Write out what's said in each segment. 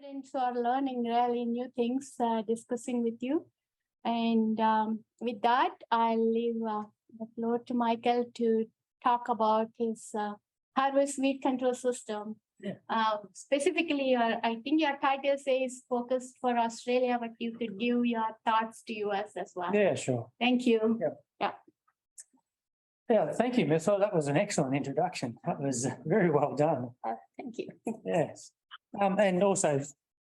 students are learning really new things, discussing with you. And with that, I'll leave the floor to Michael to talk about his harvest weed control system. Specifically, I think your title says focused for Australia, but you could give your thoughts to US as well. Yeah, sure. Thank you. Yeah, thank you, Mithla. That was an excellent introduction. That was very well done. Thank you. Yes. And also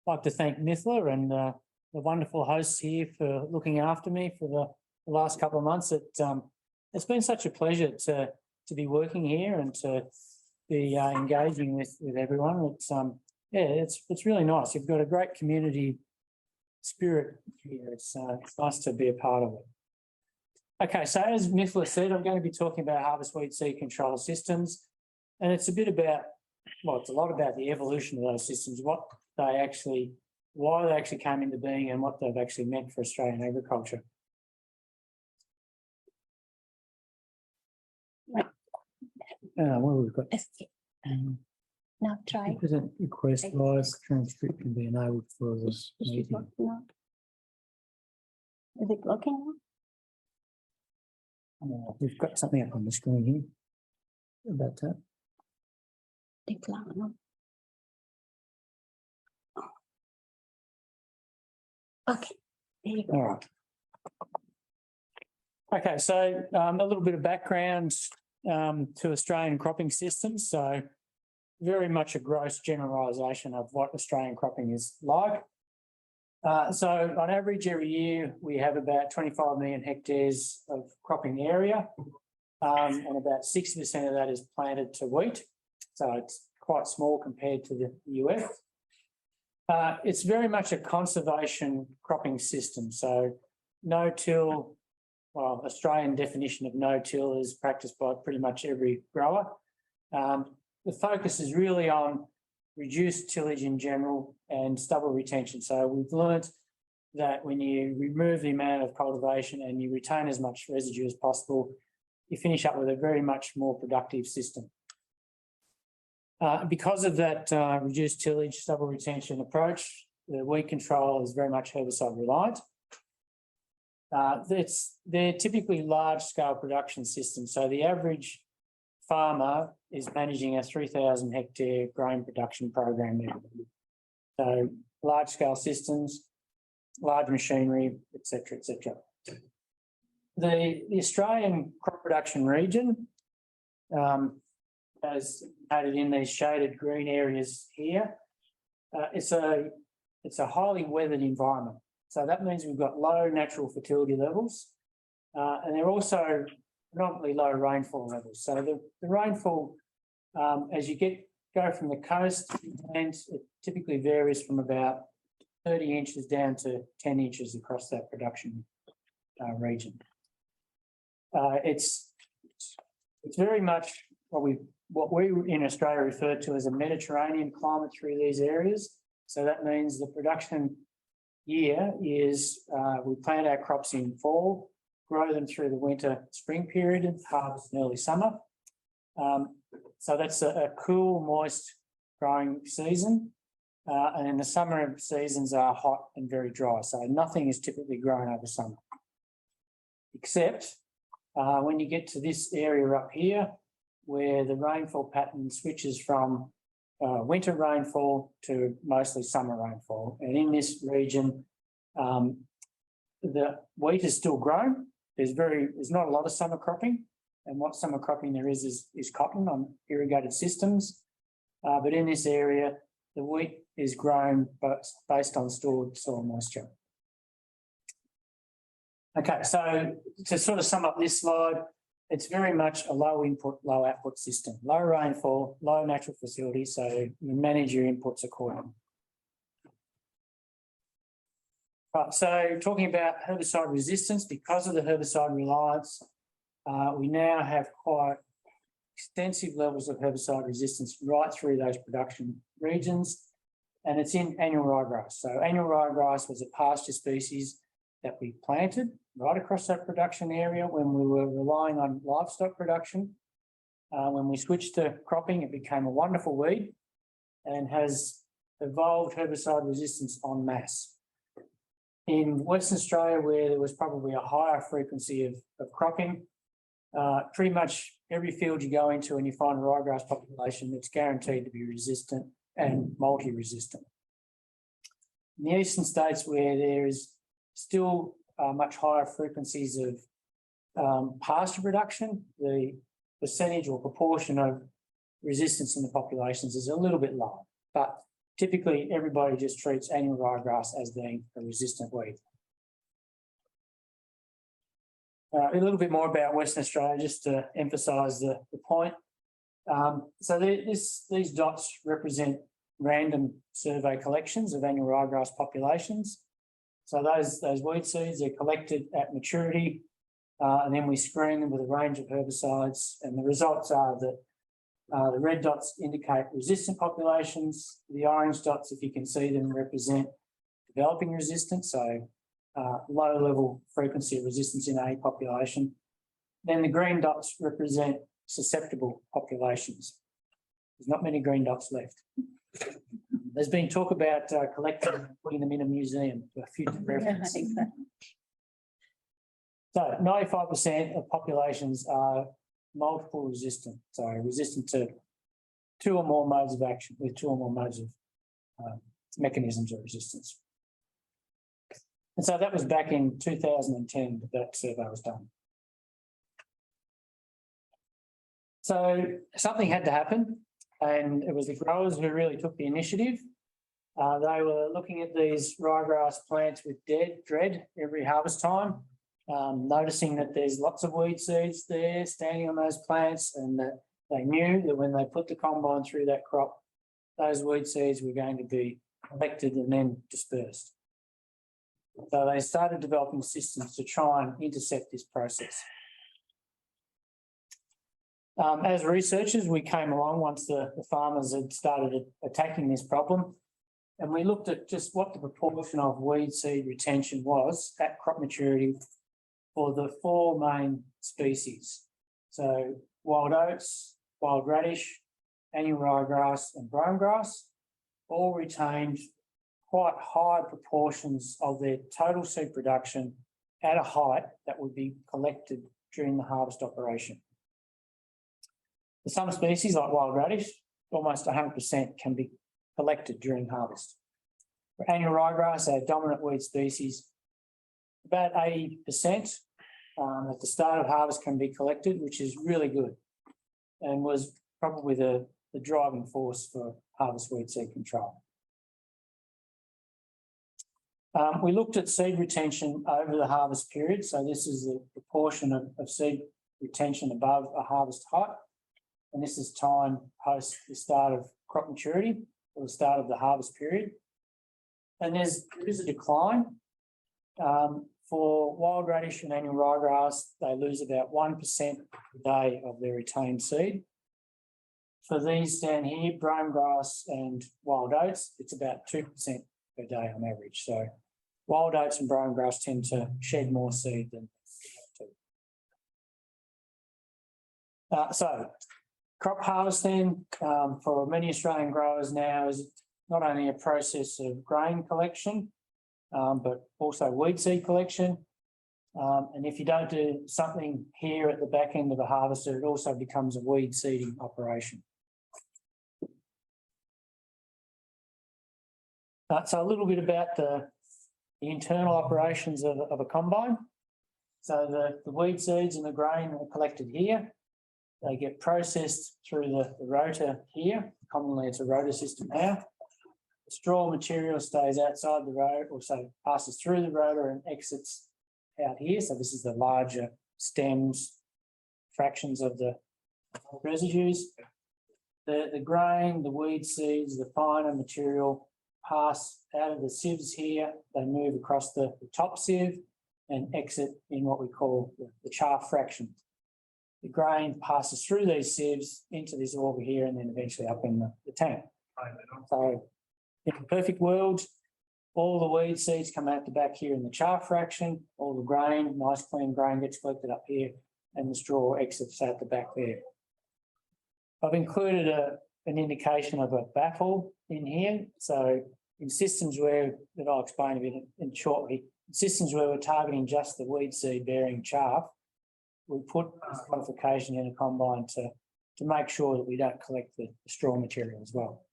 like to thank Mithla and the wonderful hosts here for looking after me for the last couple of months. It's been such a pleasure to be working here and to be engaging with everyone. It's really nice. You've got a great community spirit here. It's nice to be a part of it. Okay, so as Mithla said, I'm going to be talking about harvest weed seed control systems, and it's a bit about, well, it's a lot about the evolution of those systems, why they actually came into being and what they've actually meant for Australian agriculture. What we've got. Now try. Present request live transcript can be enabled for this meeting. Is it working now? We've got something up on the screen here about that. Okay. There you go. All right. Okay, so a little bit of background to Australian cropping systems. So very much a gross generalisation of what Australian cropping is like. So on average every year we have about 25 million hectares of cropping area, and about 60% of that is planted to wheat. So it's quite small compared to the US. It's very much a conservation cropping system. So no-till, well, Australian definition of no-till is practiced by pretty much every grower. The focus is really on reduced tillage in general and stubble retention. So we've learnt that when you remove the amount of cultivation and you retain as much residue as possible, you finish up with a very much more productive system. Because of that reduced tillage, stubble retention approach, the weed control is very much herbicide reliant. They're typically large-scale production systems. So the average farmer is managing a 3,000 hectare grain production program every year. So large-scale systems, large machinery, et cetera, et cetera. The Australian crop production region, as noted in these shaded green areas here, it's a highly weathered environment. So that means we've got low natural fertility levels, and they're also predominantly low rainfall levels. So the rainfall, as you go from the coast, and it typically varies from about 30 inches down to 10 inches across that production region. It's very much what we in Australia refer to as a Mediterranean climate through these areas. So that means the production year is we plant our crops in fall, grow them through the winter spring period and harvest in early summer. So that's a cool, moist growing season. And then the summer seasons are hot and very dry. So nothing is typically grown over summer. Except when you get to this area up here, where the rainfall pattern switches from winter rainfall to mostly summer rainfall. And in this region, the wheat is still grown. There's not a lot of summer cropping, and what summer cropping there is cotton on irrigated systems. But in this area, the wheat is grown based on stored soil moisture. Okay, so to sort of sum up this slide, it's very much a low input, low output system. Low rainfall, low natural facility, so you manage your inputs accordingly. Right, so talking about herbicide resistance, because of the herbicide reliance, we now have quite extensive levels of herbicide resistance right through those production regions, and it's in annual ryegrass. So annual ryegrass was a pasture species that we planted right across that production area when we were relying on livestock production. When we switched to cropping, it became a wonderful weed and has evolved herbicide resistance en masse. In Western Australia, where there was probably a higher frequency of cropping, pretty much every field you go into and you find a ryegrass population, it's guaranteed to be resistant and multi-resistant. In the eastern states, where there is still much higher frequencies of pasture production, the percentage or proportion of resistance in the populations is a little bit lower, but typically everybody just treats annual ryegrass as being a resistant weed. A little bit more about Western Australia, just to emphasise the point. So these dots represent random survey collections of annual ryegrass populations. So those weed seeds are collected at maturity, and then we screen them with a range of herbicides, and the results are that the red dots indicate resistant populations. The orange dots, if you can see them, represent developing resistance, so low level frequency of resistance in a population. Then the green dots represent susceptible populations. There's not many green dots left. There's been talk about collecting and putting them in a museum for future reference. Yeah, exactly. So 95% of populations are multiple resistant, so resistant to two or more modes of action, with two or more modes of mechanisms of resistance. And so that was back in 2010 that survey was done. So something had to happen, and it was the growers who really took the initiative. They were looking at these ryegrass plants with dread every harvest time, noticing that there's lots of weed seeds there standing on those plants, and that they knew that when they put the combine through that crop, those weed seeds were going to be collected and then dispersed. So they started developing systems to try and intercept this process. As researchers, we came along once the farmers had started attacking this problem, and we looked at just what the proportion of weed seed retention was at crop maturity for the four main species. So wild oats, wild radish, annual ryegrass and brome grass all retained quite high proportions of their total seed production at a height that would be collected during the harvest operation. For some species like wild radish, almost 100% can be collected during harvest. For annual ryegrass, our dominant weed species, about 80% at the start of harvest can be collected, which is really good, and was probably the driving force for harvest weed seed control. We looked at seed retention over the harvest period. So this is the proportion of seed retention above a harvest height. And this is time post the start of crop maturity or the start of the harvest period. And there is a decline. For wild radish and annual ryegrass, they lose about 1% a day of their retained seed. For these down here, brome grass and wild oats, it's about 2% per day on average. So wild oats and brome grass tend to shed more seed than so crop harvesting for many Australian growers now is not only a process of grain collection, but also weed seed collection. And if you don't do something here at the back end of the harvester, it also becomes a weed seeding operation. So a little bit about the internal operations of a combine. So the weed seeds and the grain are collected here. They get processed through the rotor here. Commonly, it's a rotor system now. The straw material stays outside the rotor, also passes through the rotor and exits out here. So this is the larger stems, fractions of the residues. The grain, the weed seeds, the finer material pass out of the sieves here. They move across the top sieve and exit in what we call the chaff fraction. The grain passes through these sieves into this auger here and then eventually up in the tank. So in a perfect world, all the weed seeds come out the back here in the chaff fraction, all the grain, nice clean grain gets collected up here, and the straw exits out the back there. I've included a an indication of a baffle in here. So in systems that I'll explain a bit in shortly, systems where we're targeting just the weed seed bearing chaff, we put this modification in a combine to make sure that we don't collect the straw material as well.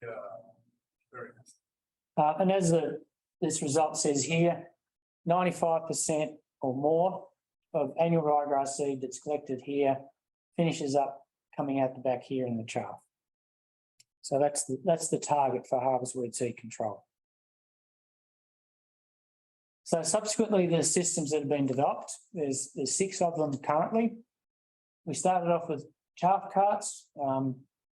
Yeah, very nice. And as this result says here, 95% or more of annual ryegrass seed that's collected here finishes up coming out the back here in the chaff. So that's the target for harvest weed seed control. So subsequently, the systems that have been developed, there's 6 of them currently. We started off with chaff carts.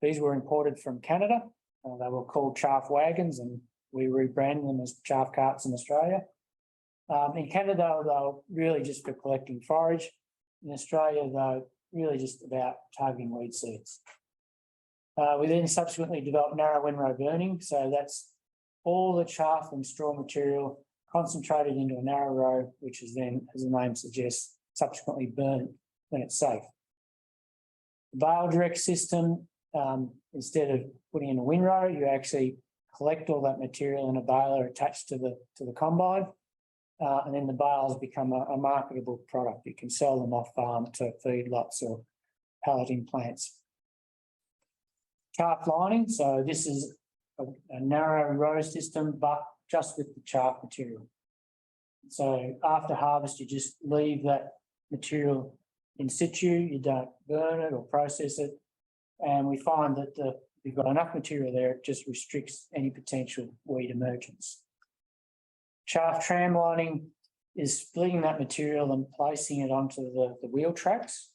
These were imported from Canada. They were called chaff wagons, and we rebranded them as chaff carts in Australia. In Canada, they were really just for collecting forage. In Australia, they're really just about targeting weed seeds. We then subsequently developed narrow windrow burning. So that's all the chaff and straw material concentrated into a narrow row, which is then, as the name suggests, subsequently burnt when it's safe. The bale direct system, instead of putting in a windrow, you actually collect all that material in a baler attached to the combine, and then the bales become a marketable product. You can sell them off farm to feedlots or palleting plants. Chaff lining, so this is a narrow row system, but just with the chaff material. So after harvest, you just leave that material in situ, you don't burn it or process it. And we find that we've got enough material there, it just restricts any potential weed emergence. Chaff tram lining is splitting that material and placing it onto the wheel tracks.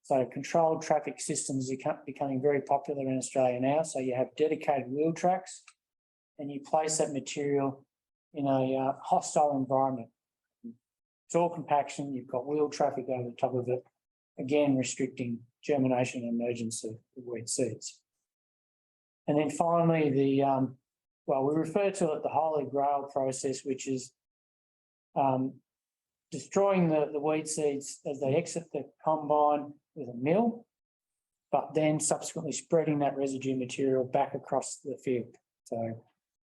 So controlled traffic systems are becoming very popular in Australia now. So you have dedicated wheel tracks and you place that material in a hostile environment. It's all compaction, you've got wheel traffic over the top of it, again restricting germination and emergence of weed seeds. And then finally, we refer to it the holy grail process, which is destroying the weed seeds as they exit the combine with a mill, but then subsequently spreading that residue material back across the field. So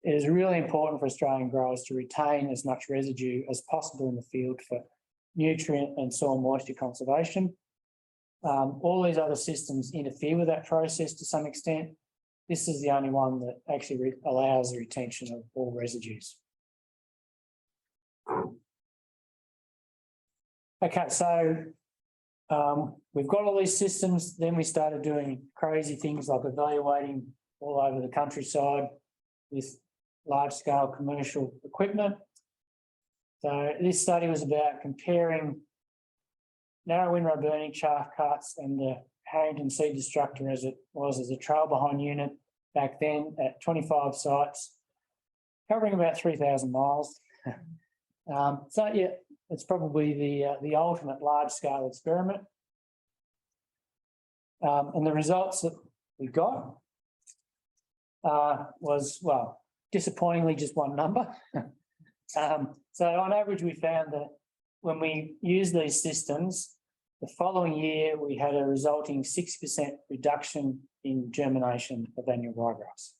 it is really important for Australian growers to retain as much residue as possible in the field for nutrient and soil moisture conservation. All these other systems interfere with that process to some extent. This is the only one that actually allows the retention of all residues. Okay, so we've got all these systems. Then we started doing crazy things like evaluating all over the countryside with large-scale commercial equipment. So this study was about comparing narrow windrow burning chaff carts and the Harrington seed destructor as it was as a trail behind unit back then at 25 sites, covering about 3,000 miles. So yeah, it's probably the ultimate large-scale experiment. And the results that we got was, well, disappointingly just one number. So on average, we found that when we used these systems, the following year, we had a resulting 6% reduction in germination of annual ryegrass.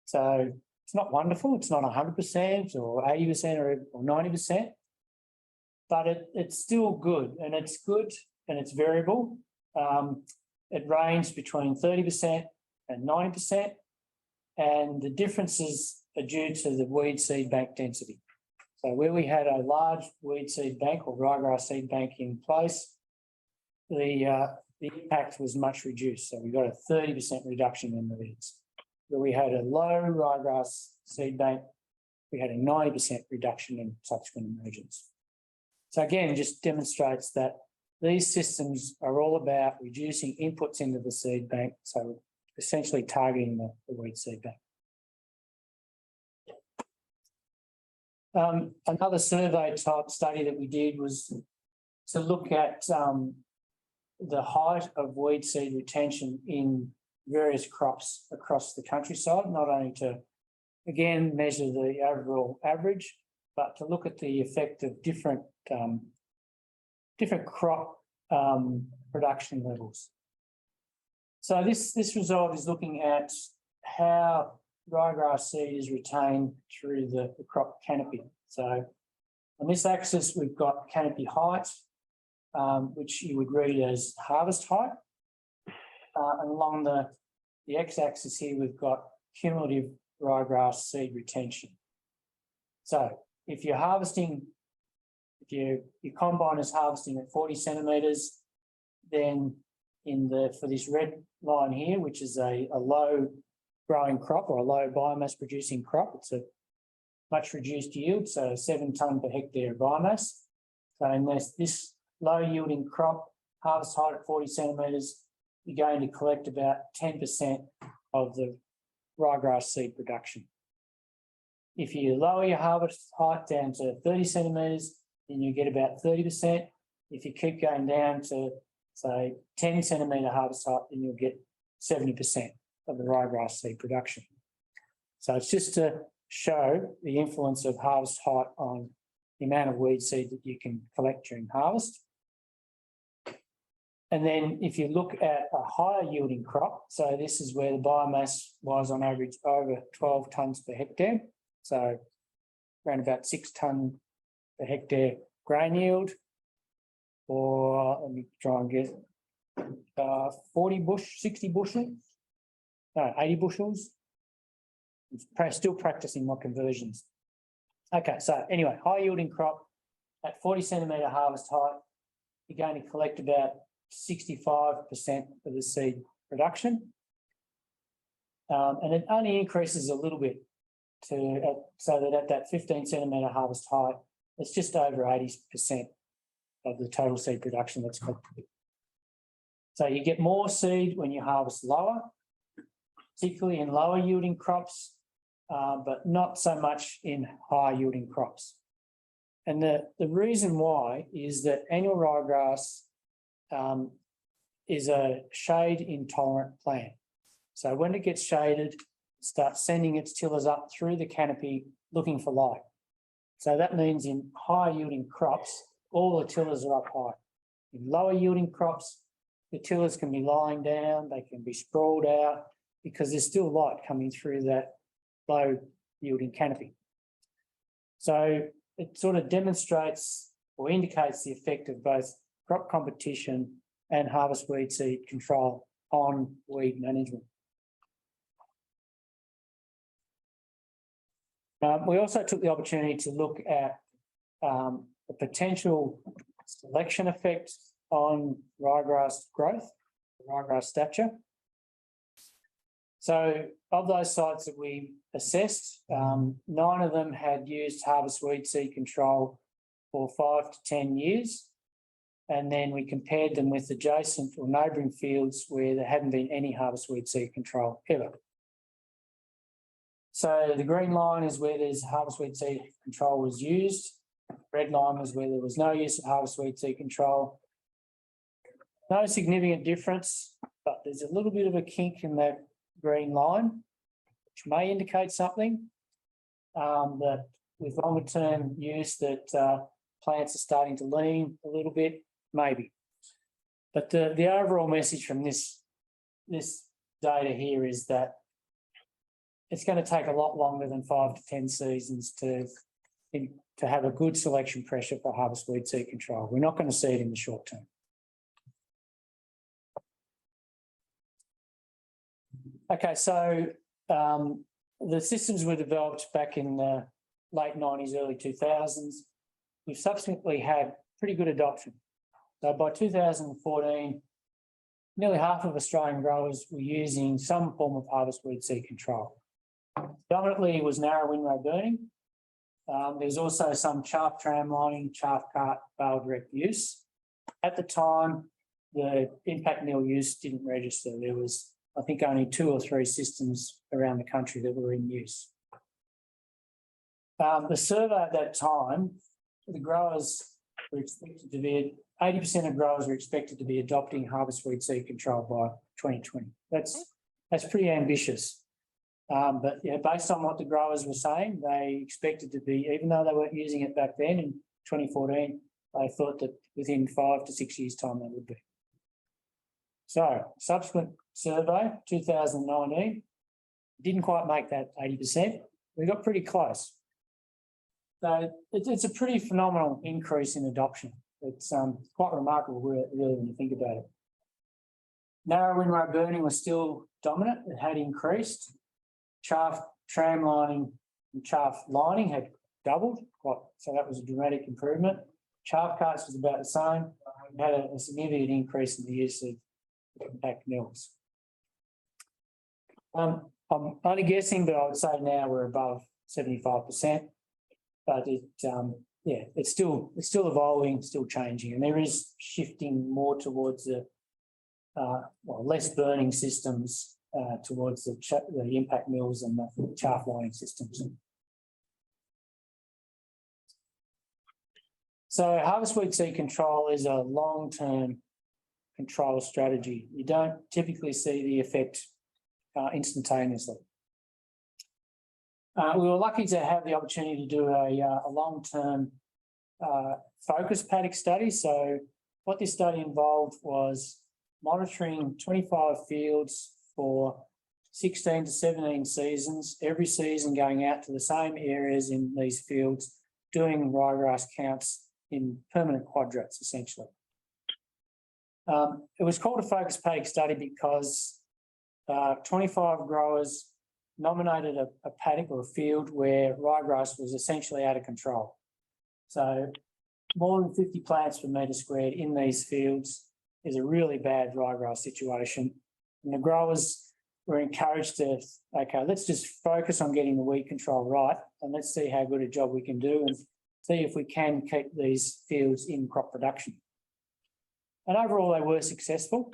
So it's not wonderful. It's not 100% or 80% or 90%, but it's still good, and it's good and it's variable. It ranged between 30% and 90%, and the differences are due to the weed seed bank density. So where we had a large weed seed bank or ryegrass seed bank in place, the impact was much reduced. So we got a 30% reduction in the weeds. Where we had a low ryegrass seed bank, we had a 90% reduction in subsequent emergence. So again, it just demonstrates that these systems are all about reducing inputs into the seed bank, so essentially targeting the weed seed bank. Another survey type study that we did was to look at the height of weed seed retention in various crops across the countryside, not only to, again, measure the overall average, but to look at the effect of different crop production levels. So this result is looking at how ryegrass seed is retained through the crop canopy. So on this axis, we've got canopy height, which you would read as harvest height. And along the x-axis here, we've got cumulative ryegrass seed retention. So if you're harvesting, if your combine is harvesting at 40 centimetres, then for this red line here, which is a low growing crop or a low biomass producing crop, it's a much reduced yield, so 7 tonne per hectare of biomass. So in this low yielding crop, harvest height at 40 centimetres, you're going to collect about 10% of the ryegrass seed production. If you lower your harvest height down to 30 centimetres, then you get about 30%. If you keep going down to, say, 10 centimetre harvest height, then you'll get 70% of the ryegrass seed production. So it's just to show the influence of harvest height on the amount of weed seed that you can collect during harvest. And then if you look at a higher yielding crop, so this is where the biomass was on average over 12 tonnes per hectare. So around about 6 tonne per hectare grain yield, or let me try and get 60 bushels, no, 80 bushels. I'm still practicing my conversions. Okay, so anyway, high yielding crop at 40 centimetre harvest height, you're going to collect about 65% of the seed production. And it only increases a little bit so that at that 15 centimetre harvest height, it's just over 80% of the total seed production that's collected. So you get more seed when you harvest lower, particularly in lower yielding crops, but not so much in high yielding crops. And the reason why is that annual ryegrass is a shade intolerant plant. So when it gets shaded, it starts sending its tillers up through the canopy looking for light. So that means in high yielding crops, all the tillers are up high. In lower yielding crops, the tillers can be lying down, they can be sprawled out because there's still light coming through that low yielding canopy. So it sort of demonstrates or indicates the effect of both crop competition and harvest weed seed control on weed management. We also took the opportunity to look at the potential selection effect on ryegrass growth, ryegrass stature. So of those sites that we assessed, 9 of them had used harvest weed seed control for 5 to 10 years. And then we compared them with adjacent or neighbouring fields where there hadn't been any harvest weed seed control ever. So the green line is where there's harvest weed seed control was used. Red line was where there was no use of harvest weed seed control. No significant difference, but there's a little bit of a kink in that green line, which may indicate something that with longer term use that plants are starting to lean a little bit, maybe. But the overall message from this data here is that it's going to take a lot longer than 5 to 10 seasons to have a good selection pressure for harvest weed seed control. We're not going to see it in the short term. Okay, so the systems were developed back in the late 90s, early 2000s. We've subsequently had pretty good adoption. So by 2014, nearly half of Australian growers were using some form of harvest weed seed control. Dominantly, it was narrow windrow burning. There's also some chaff tram lining, chaff cart, bale direct use. At the time, the impact nil use didn't register. There was, I think, only 2 or 3 systems around the country that were in use. The survey at that time, the growers were expected to be, 80% of growers were expected to be adopting harvest weed seed control by 2020. That's pretty ambitious. But yeah, based on what the growers were saying, they expected to be, even though they weren't using it back then in 2014, they thought that within 5 to 6 years' time they would be. So subsequent survey, 2019, didn't quite make that 80%. We got pretty close. So it's a pretty phenomenal increase in adoption. It's quite remarkable really when you think about it. Narrow windrow burning was still dominant. It had increased. Chaff tram lining and chaff lining had doubled, so that was a dramatic improvement. Chaff carts was about the same. We had a significant increase in the use of impact mills. I'm only guessing, but I would say now we're above 75%. But it's still evolving, still changing, and there is shifting more towards the less burning systems towards the impact mills and the chaff lining systems. So harvest weed seed control is a long-term control strategy. You don't typically see the effect instantaneously. We were lucky to have the opportunity to do a long-term focus paddock study. So what this study involved was monitoring 25 fields for 16 to 17 seasons, every season going out to the same areas in these fields, doing ryegrass counts in permanent quadrats, essentially. It was called a focus paddock study because 25 growers nominated a paddock or a field where ryegrass was essentially out of control. So more than 50 plants per metre squared in these fields is a really bad ryegrass situation. And the growers were encouraged to, okay, let's just focus on getting the weed control right and let's see how good a job we can do and see if we can keep these fields in crop production. And overall, they were successful.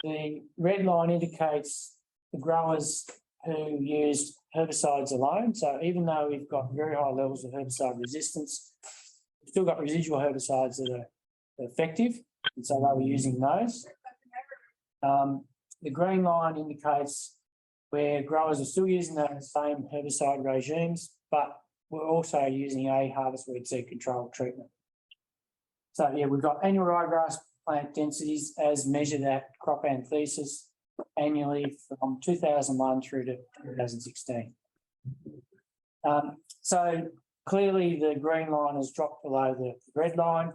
The red line indicates the growers who used herbicides alone. So even though we've got very high levels of herbicide resistance, we've still got residual herbicides that are effective, and so they were using those. The green line indicates where growers are still using those same herbicide regimes, but we're also using a harvest weed seed control treatment. So yeah, we've got annual ryegrass plant densities as measured at crop anthesis annually from 2001 through to 2016. So clearly the green line has dropped below the red line.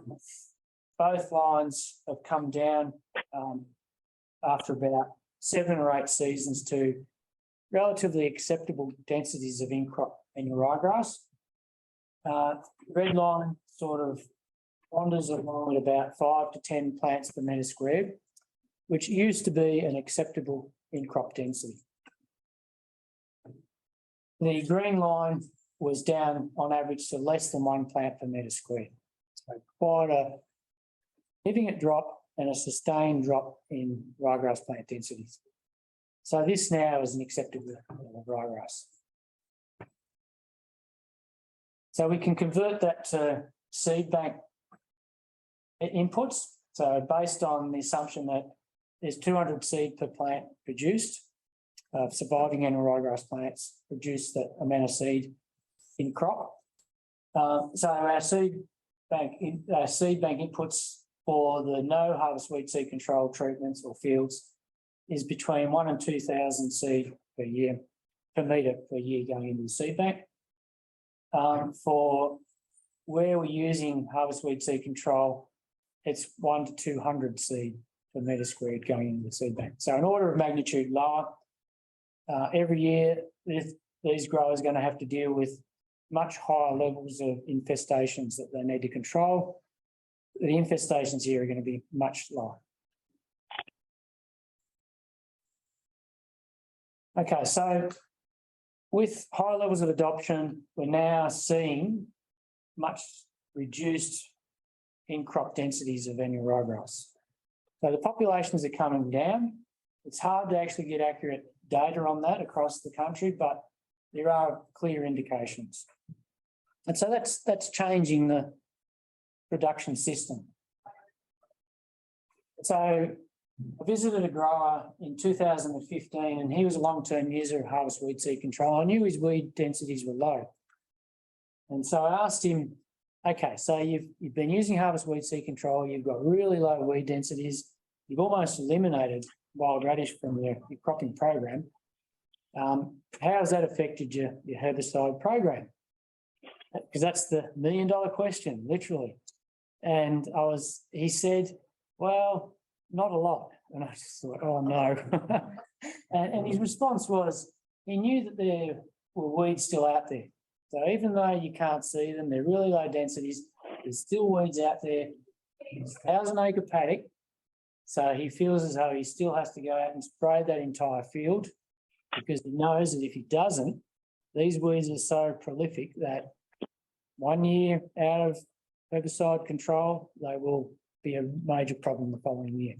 Both lines have come down after about 7 or 8 seasons to relatively acceptable densities of in-crop annual ryegrass. Red line sort of wanders along at about 5 to 10 plants per metre squared, which used to be an acceptable in-crop density. The green line was down on average to less than 1 plant per metre squared. So quite a significant drop and a sustained drop in ryegrass plant densities. So this now is an acceptable level of ryegrass. So we can convert that to Seedbank inputs. So based on the assumption that there's 200 seed per plant produced, surviving annual ryegrass plants produce that amount of seed in crop. So our Seedbank inputs for the no harvest weed seed control treatments or fields is between 1,000 and 2,000 seed per year, per metre per year going into the Seedbank. For where we're using harvest weed seed control, it's 100 to 200 seed per metre squared going into the Seedbank. So an order of magnitude lower. Every year, these growers are going to have to deal with much higher levels of infestations that they need to control. The infestations here are going to be much lower. Okay, so with high levels of adoption, we're now seeing much reduced in-crop densities of annual ryegrass. So the populations are coming down. It's hard to actually get accurate data on that across the country, but there are clear indications. And so that's changing the production system. So I visited a grower in 2015 and he was a long-term user of harvest weed seed control. I knew his weed densities were low. And so I asked him, okay, so you've been using harvest weed seed control, you've got really low weed densities, you've almost eliminated wild radish from your cropping program. How has that affected your herbicide program? Because that's the $1 million question, literally. And he said, well, not a lot. And I just thought, oh no. and his response was, he knew that there were weeds still out there. So even though you can't see them, they're really low densities, there's still weeds out there. It's a 1,000-acre paddock. So he feels as though he still has to go out and spray that entire field, because he knows that if he doesn't, these weeds are so prolific that 1 year out of herbicide control, they will be a major problem the following year.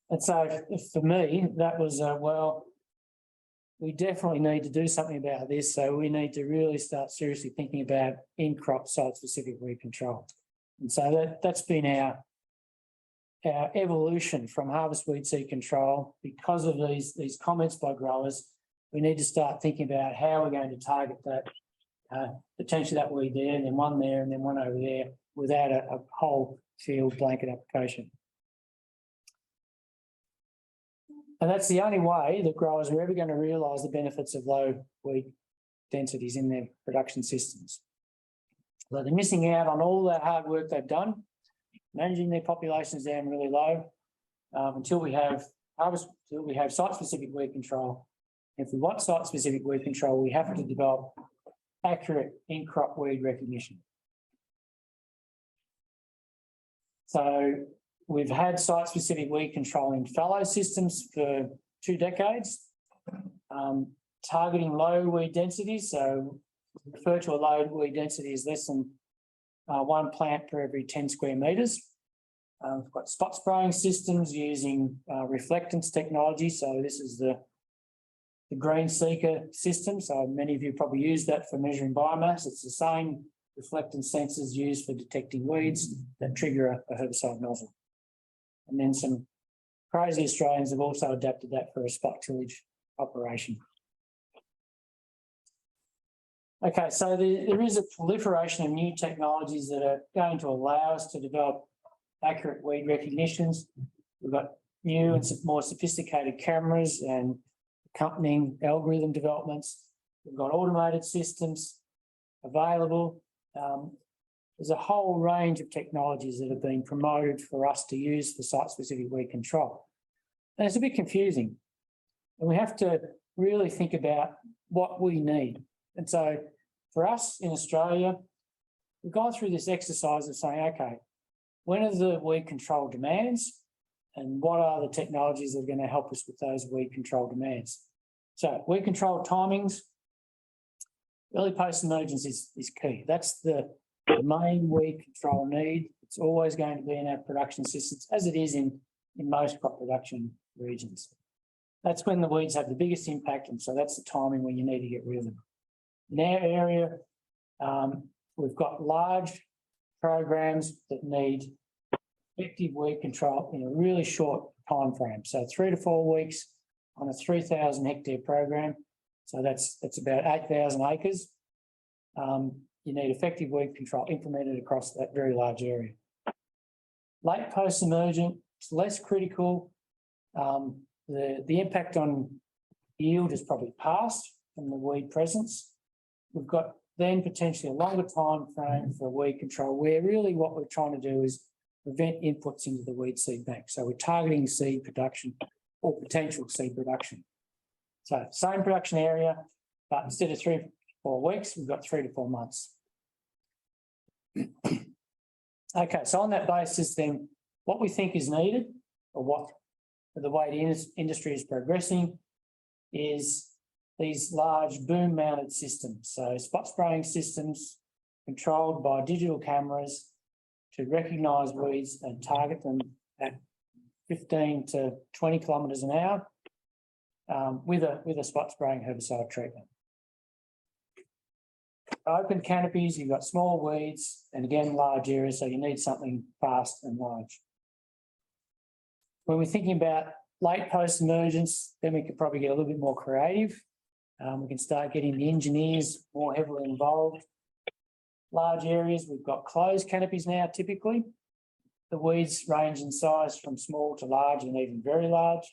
And so for me, that was, well, we definitely need to do something about this. So we need to really start seriously thinking about in-crop site-specific weed control. And so that's been our evolution from harvest weed seed control. Because of these comments by growers, we need to start thinking about how we're going to target that, potentially that weed there, and then one there, and then one over there, without a whole field blanket application. And that's the only way that growers are ever going to realise the benefits of low weed densities in their production systems. So they're missing out on all that hard work they've done, managing their populations down really low, until we have site-specific weed control. If we want site-specific weed control, we have to develop accurate in-crop weed recognition. So we've had site-specific weed control in fallow systems for 2 decades, targeting low weed densities. So we refer to a low weed density as less than 1 plant per every 10 square metres. We've got spot spraying systems using reflectance technology. So this is the green seeker system. So many of you probably use that for measuring biomass. It's the same reflectance sensors used for detecting weeds that trigger a herbicide nozzle. And then some crazy Australians have also adapted that for a spot tillage operation. Okay, so there is a proliferation of new technologies that are going to allow us to develop accurate weed recognitions. We've got new and more sophisticated cameras and accompanying algorithm developments. We've got automated systems available. There's a whole range of technologies that have been promoted for us to use for site-specific weed control. And it's a bit confusing. And we have to really think about what we need. And so for us in Australia, we've gone through this exercise of saying, okay, when are the weed control demands and what are the technologies that are going to help us with those weed control demands? So weed control timings, early post-emergence is key. That's the main weed control need. It's always going to be in our production systems, as it is in most crop production regions. That's when the weeds have the biggest impact, and so that's the timing when you need to get rid of them. In our area, we've got large programs that need effective weed control in a really short time frame. So 3 to 4 weeks on a 3,000 hectare program. So that's about 8,000 acres. You need effective weed control implemented across that very large area. Late post-emergent, it's less critical. The impact on yield is probably past from the weed presence. We've got then potentially a longer time frame for weed control, where really what we're trying to do is prevent inputs into the weed seed bank. So we're targeting seed production or potential seed production. So same production area, but instead of 3 to 4 weeks, we've got 3 to 4 months. Okay, so on that basis, then what we think is needed, or what the way the industry is progressing, is these large boom mounted systems. So spot spraying systems controlled by digital cameras to recognise weeds and target them at 15 to 20 kilometres an hour with a spot spraying herbicide treatment. Open canopies, you've got small weeds and again large areas, so you need something fast and large. When we're thinking about late post-emergence, then we could probably get a little bit more creative. We can start getting the engineers more heavily involved. Large areas, we've got closed canopies now typically. the weeds range in size from small to large and even very large.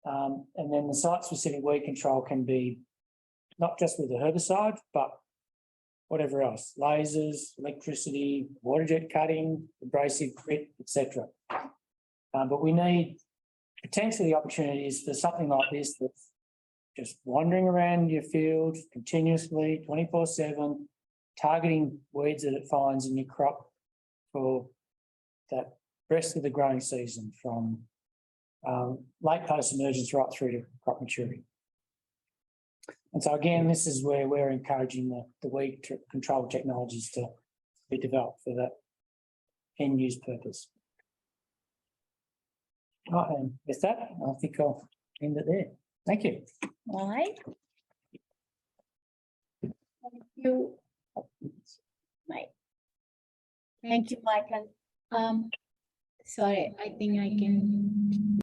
And then the site-specific weed control can be not just with the herbicide, but whatever else, lasers, electricity, water jet cutting, abrasive grit, etc. But we need potentially opportunities for something like this that's just wandering around your field continuously, 24/7, targeting weeds that it finds in your crop for that rest of the growing season from late post-emergence right through to crop maturity. And so again, this is where we're encouraging the weed control technologies to be developed for that end use purpose. Right, and with that, I think I'll end it there. Thank you. All right. Thank you. Thank you, Michael. Sorry, I think I can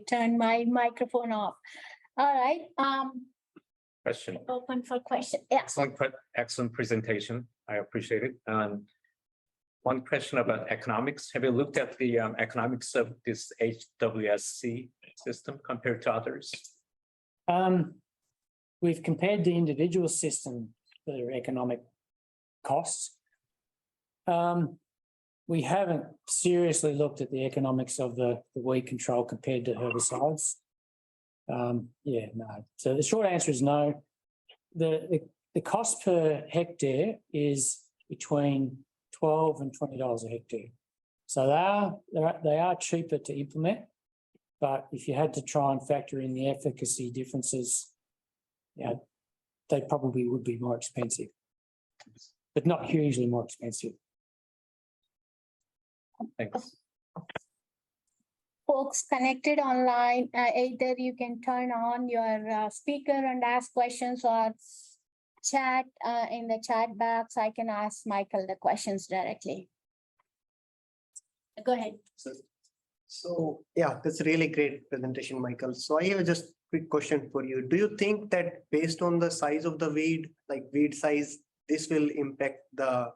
turn my microphone off. All right, Question. open for question. Yeah. Excellent presentation. I appreciate it. One question about economics. Have you looked at the economics of this HWSC system compared to others? We've compared the individual system for their economic costs. We haven't seriously looked at the economics of the weed control compared to herbicides. Yeah, no. So the short answer is no. The cost per hectare is between $12 and $20 a hectare. So they are cheaper to implement, but if you had to try and factor in the efficacy differences, yeah, they probably would be more expensive, but not hugely more expensive. Thanks. Folks connected online, either you can turn on your speaker and ask questions, or chat in the chat box. I can ask Michael the questions directly. Go ahead. So yeah, that's a really great presentation, Michael. So I have just a quick question for you. Do you think that based on the size of the weed, like weed size, this will impact the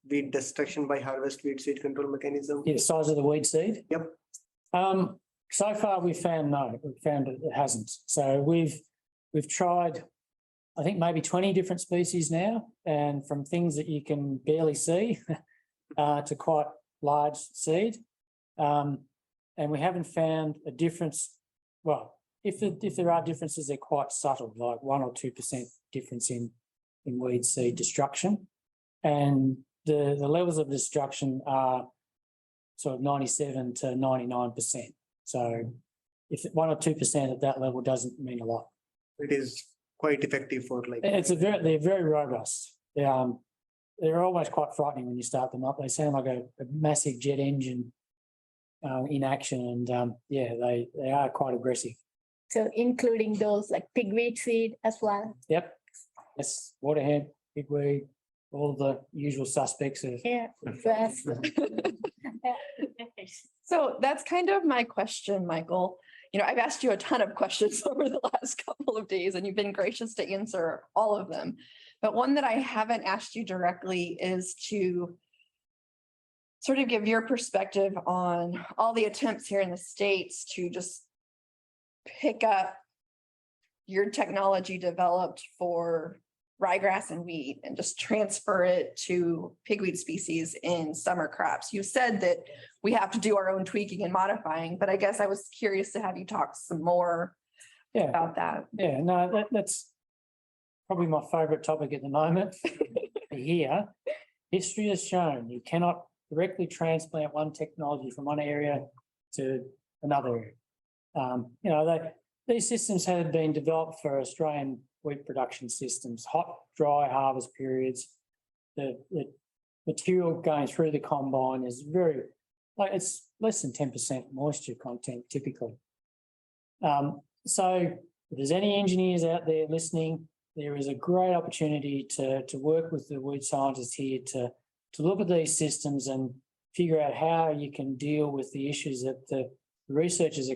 weed destruction by harvest weed seed control mechanism? Yeah, the size of the weed seed? Yep. So far we found no, we found it hasn't. So we've tried, I think maybe 20 different species now, and from things that you can barely see to quite large seed. And we haven't found a difference. Well, if there are differences, they're quite subtle, like 1 or 2% difference in weed seed destruction. And the levels of destruction are sort of 97 to 99%. So if 1 or 2% at that level doesn't mean a lot. It is quite effective for they're very robust. They're almost quite frightening when you start them up. They sound like a massive jet engine in action, and yeah, they are quite aggressive. So including those like pigweed seed as well. Yep. Yes, waterhead, pigweed, all the usual suspects. Yeah. Yes. So that's kind of my question, Michael. You know, I've asked you a ton of questions over the last couple of days, and you've been gracious to answer all of them. But one that I haven't asked you directly is to sort of give your perspective on all the attempts here in the States to just pick up your technology developed for ryegrass and wheat and just transfer it to pigweed species in summer crops. You said that we have to do our own tweaking and modifying, but I guess I was curious to have you talk some more about that. Yeah, no, that's probably my favourite topic at the moment. Here, history has shown you cannot directly transplant one technology from one area to another area. You know, these systems have been developed for Australian wheat production systems, hot, dry harvest periods. The material going through the combine is it's less than 10% moisture content typically. So if there's any engineers out there listening, there is a great opportunity to work with the weed scientists here to look at these systems and figure out how you can deal with the issues that the researchers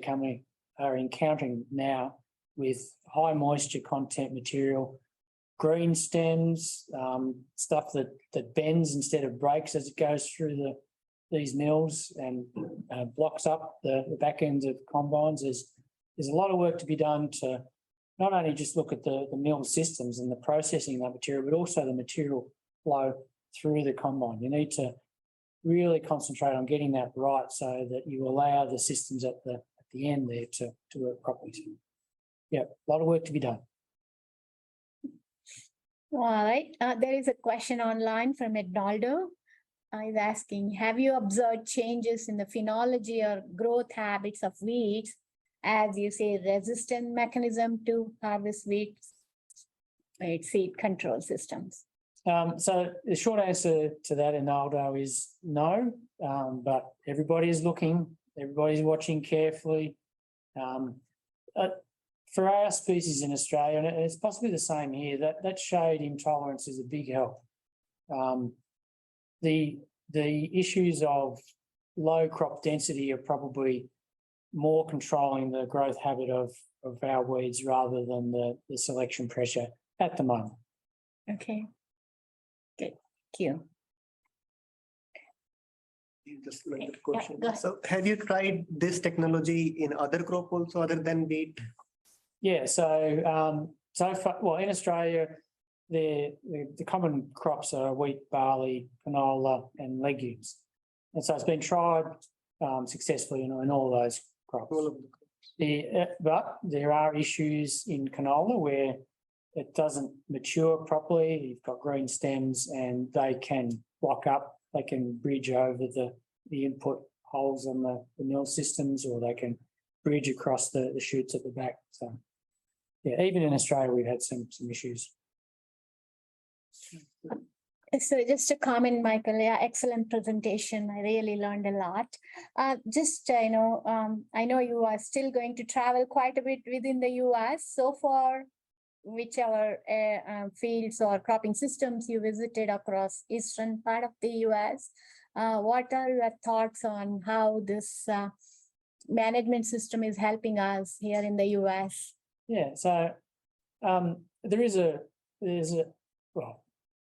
are encountering now with high moisture content material, green stems, stuff that bends instead of breaks as it goes through these mills and blocks up the back ends of combines. There's a lot of work to be done to not only just look at the mill systems and the processing of that material, but also the material flow through the combine. You need to really concentrate on getting that right so that you allow the systems at the end there to work properly. So, yeah, a lot of work to be done. All right. There is a question online from Ednaldo. He's asking, have you observed changes in the phenology or growth habits of weeds, as you say, resistant mechanism to harvest weeds, seed control systems? So the short answer to that, Enaldo, is no, but everybody is looking, everybody's watching carefully. For our species in Australia, and it's possibly the same here, that shade intolerance is a big help. The issues of low crop density are probably more controlling the growth habit of our weeds rather than the selection pressure at the moment. Okay. Good. Thank you. Just another Yeah, question. go ahead. So have you tried this technology in other crop also other than wheat? Yeah, so far, well, in Australia, the common crops are wheat, barley, canola, and legumes, and so it's been tried successfully in all those crops. All of the But there are issues in canola where it doesn't mature properly. You've got green stems, and they can block up. They can bridge over the input holes on the mill systems, or they can bridge across the shoots at the back. So, yeah, even in Australia, we've had some issues. So just a comment, Michael, yeah, excellent presentation. I really learned a lot. I know you are still going to travel quite a bit within the US. So far, whichever fields or cropping systems you visited across eastern part of the US, what are your thoughts on how this management system is helping us here in the US? Yeah, so well,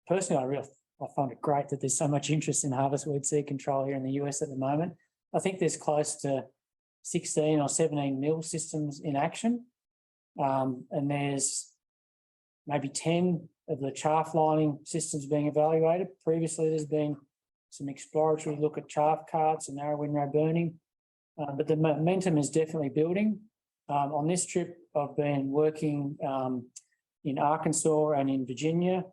personally, I find it great that there's so much interest in harvest weed seed control here in the US at the moment. I think there's close to 16 or 17 mill systems in action, and there's maybe 10 of the chaff lining systems being evaluated. Previously, there's been some exploratory look at chaff carts and narrow windrow burning, but the momentum is definitely building. On this trip, I've been working in Arkansas and in Virginia.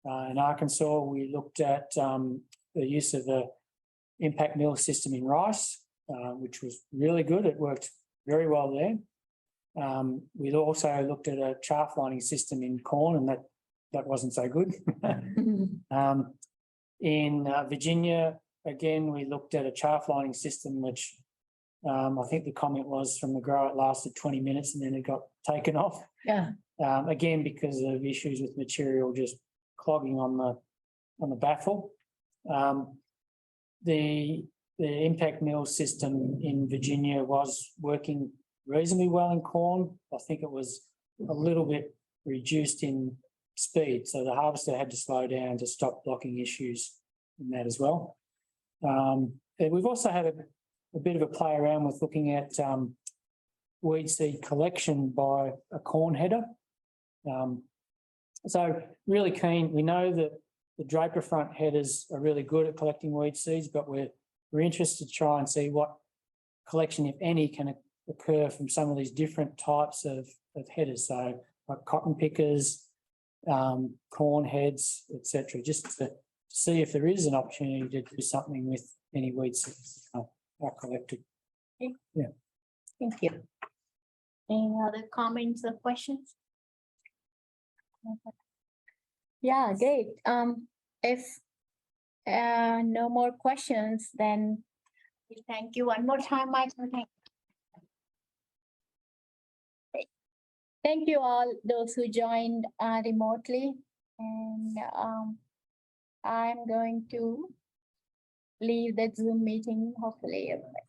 In Arkansas, we looked at the use of the impact mill system in rice, which was really good. It worked very well there. We also looked at a chaff lining system in corn, and that wasn't so good. In Virginia, again, we looked at a chaff lining system, which I think the comment was from the grower, it lasted 20 minutes and then it got taken off. Yeah. Again, because of issues with material just clogging on the baffle. The impact mill system in Virginia was working reasonably well in corn. I think it was a little bit reduced in speed, so the harvester had to slow down to stop blocking issues in that as well. And we've also had a bit of a play around with looking at weed seed collection by a corn header. So really keen. We know that the draper front headers are really good at collecting weed seeds, but we're interested to try and see what collection, if any, can occur from some of these different types of headers. So like cotton pickers, corn heads, etc. Just to see if there is an opportunity to do something with any weed seeds are collected. Okay. Yeah. Thank you. Any other comments or questions? Yeah, great. If no more questions, then we thank you one more time, Michael. Thank you all those who joined remotely, and I'm going to leave the Zoom meeting. Hopefully, everybody